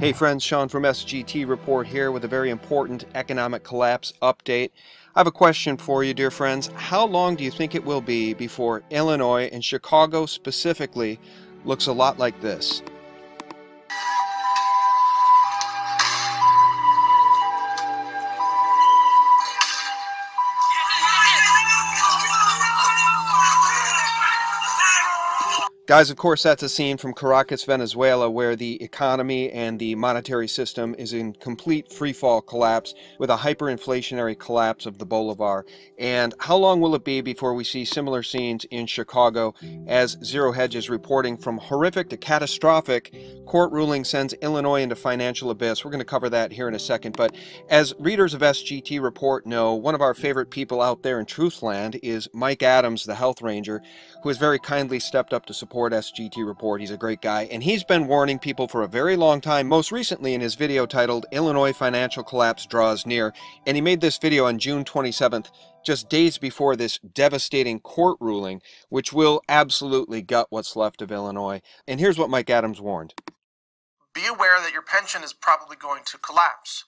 Hey friends, Sean from SGT Report here with a very important economic collapse update. I have a question for you, dear friends. How long do you think it will be before Illinois, and Chicago specifically, looks a lot like this? Guys, of course, that's a scene from Caracas, Venezuela, where the economy and the monetary system is in complete freefall collapse with a hyperinflationary collapse of the bolivar. And how long will it be before we see similar scenes in Chicago? As Zero Hedge is reporting, from horrific to catastrophic, court ruling sends Illinois into financial abyss. We're going to cover that here in a second. But as readers of SGT Report know, one of our favorite people out there in Truthland is Mike Adams, the health ranger, who has very kindly stepped up to support SGT Report. He's a great guy, and he's been warning people for a very long time, most recently in his video titled Illinois Financial Collapse Draws Near. And he made this video on June 27th, just days before this devastating court ruling, which will absolutely gut what's left of Illinois. And here's what Mike Adams warned. Be aware that your pension is probably going to collapse.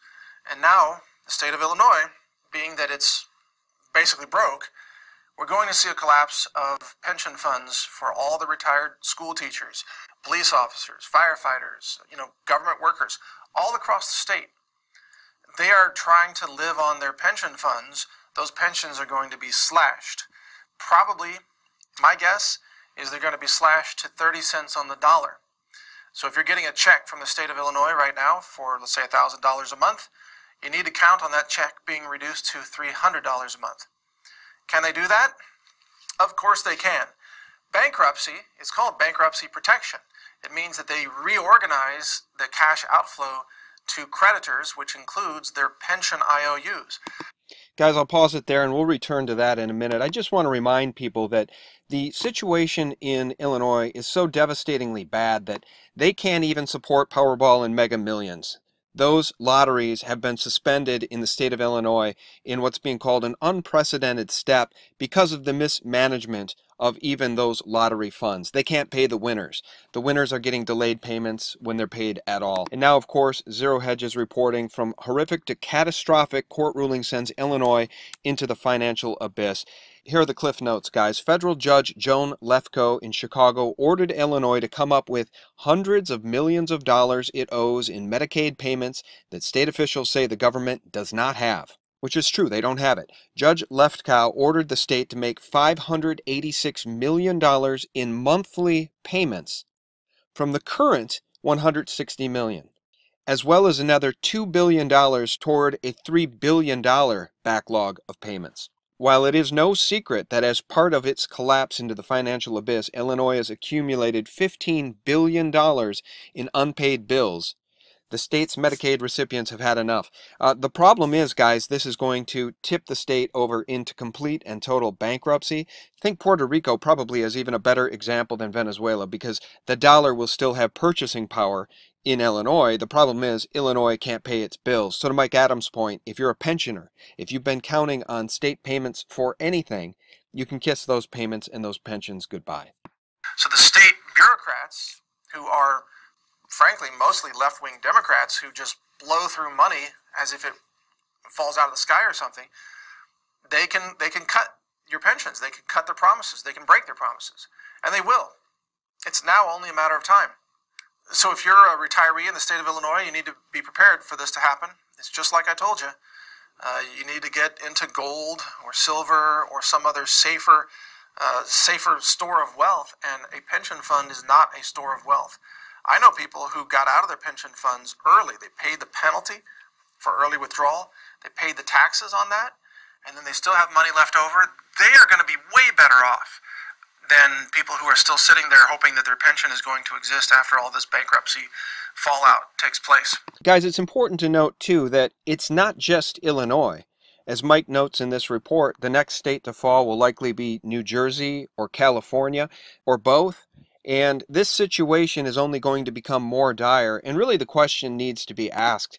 And now, the state of Illinois, being that it's basically broke, we're going to see a collapse of pension funds for all the retired school teachers, police officers, firefighters, government workers, all across the state. They are trying to live on their pension funds. Those pensions are going to be slashed. Probably, my guess is they're going to be slashed to 30 cents on the dollar. So if you're getting a check from the state of Illinois right now for, let's say, $1,000 a month, you need to count on that check being reduced to $300 a month. Can they do that? Of course they can. Bankruptcy is called bankruptcy protection. It means that they reorganize the cash outflow to creditors, which includes their pension IOUs. Guys, I'll pause it there and we'll return to that in a minute. I just want to remind people that the situation in Illinois is so devastatingly bad that they can't even support Powerball and Mega Millions. Those lotteries have been suspended in the state of Illinois in what's being called an unprecedented step because of the mismanagement of even those lottery funds. They can't pay the winners. The winners are getting delayed payments when they're paid at all. And now, of course, Zero Hedge is reporting, from horrific to catastrophic, court ruling sends Illinois into the financial abyss. Here are the cliff notes, guys. Federal Judge Joan Lefkoe in Chicago ordered Illinois to come up with hundreds of millions of dollars it owes in Medicaid payments that state officials say the government does not have. Which is true, they don't have it. Judge Lefkoe ordered the state to make $586 million in monthly payments from the current $160 million, as well as another $2 billion toward a $3 billion backlog of payments. While it is no secret that as part of its collapse into the financial abyss, Illinois has accumulated $15 billion in unpaid bills, the state's Medicaid recipients have had enough. The problem is, guys, this is going to tip the state over into complete and total bankruptcy. I think Puerto Rico probably is even a better example than Venezuela, because the dollar will still have purchasing power in Illinois. The problem is Illinois can't pay its bills. So to Mike Adams' point, if you're a pensioner, if you've been counting on state payments for anything, you can kiss those payments and those pensions goodbye. So the state bureaucrats, who are frankly mostly left-wing Democrats who just blow through money as if it falls out of the sky or something, they can cut your pensions, they can cut their promises, they can break their promises, and they will. It's now only a matter of time. So if you're a retiree in the state of Illinois, you need to be prepared for this to happen. It's just like I told you. You need to get into gold or silver or some other safer store of wealth, and a pension fund is not a store of wealth. I know people who got out of their pension funds early. They paid the penalty for early withdrawal. They paid the taxes on that, and then they still have money left over. They are going to be way better off than people who are still sitting there hoping that their pension is going to exist after all this bankruptcy fallout takes place. Guys, it's important to note, too, that it's not just Illinois. As Mike notes in this report, the next state to fall will likely be New Jersey or California, or both. And this situation is only going to become more dire, and really the question needs to be asked.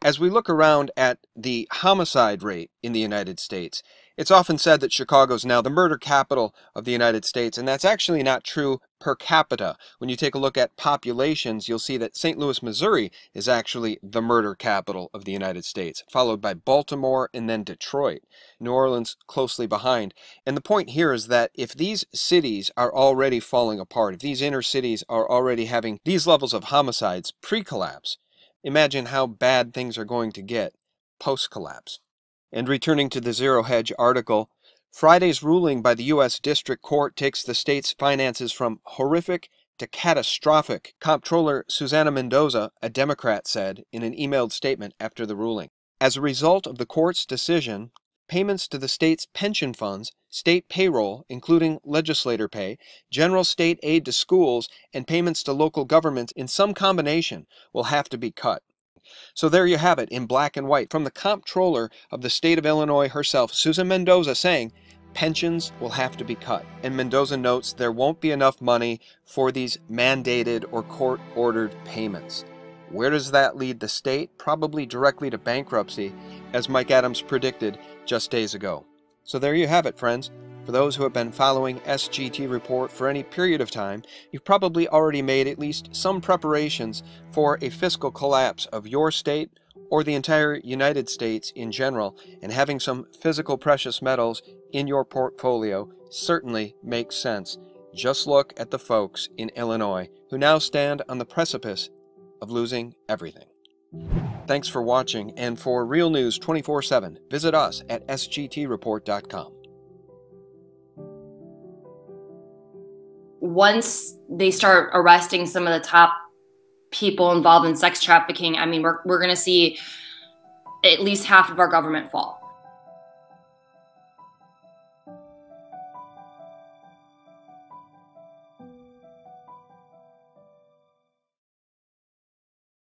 As we look around at the homicide rate in the United States, It's often said that Chicago's now the murder capital of the United States, and that's actually not true per capita. When you take a look at populations, you'll see that St. Louis, Missouri is actually the murder capital of the United States, followed by Baltimore and then Detroit. New Orleans closely behind. And the point here is that if these cities are already falling apart, if these inner cities are already having these levels of homicides pre-collapse, imagine how bad things are going to get post-collapse. And returning to the Zero Hedge article, Friday's ruling by the U.S. District Court takes the state's finances from horrific to catastrophic, Comptroller Susana Mendoza, a Democrat, said in an emailed statement after the ruling. As a result of the court's decision, payments to the state's pension funds, state payroll, including legislator pay, general state aid to schools, and payments to local governments in some combination will have to be cut. So there you have it in black and white from the comptroller of the state of Illinois herself, Susan Mendoza, saying pensions will have to be cut. And Mendoza notes there won't be enough money for these mandated or court-ordered payments. Where does that lead the state? Probably directly to bankruptcy, as Mike Adams predicted just days ago. So there you have it, friends. For those who have been following SGT Report for any period of time, you've probably already made at least some preparations for a fiscal collapse of your state or the entire United States in general, and having some physical precious metals in your portfolio certainly makes sense. Just look at the folks in Illinois who now stand on the precipice of losing everything. Thanks for watching, and for real news 24/7, visit us at sgtreport.com. Once they start arresting some of the top people involved in sex trafficking, I mean, we're going to see at least half of our government fall.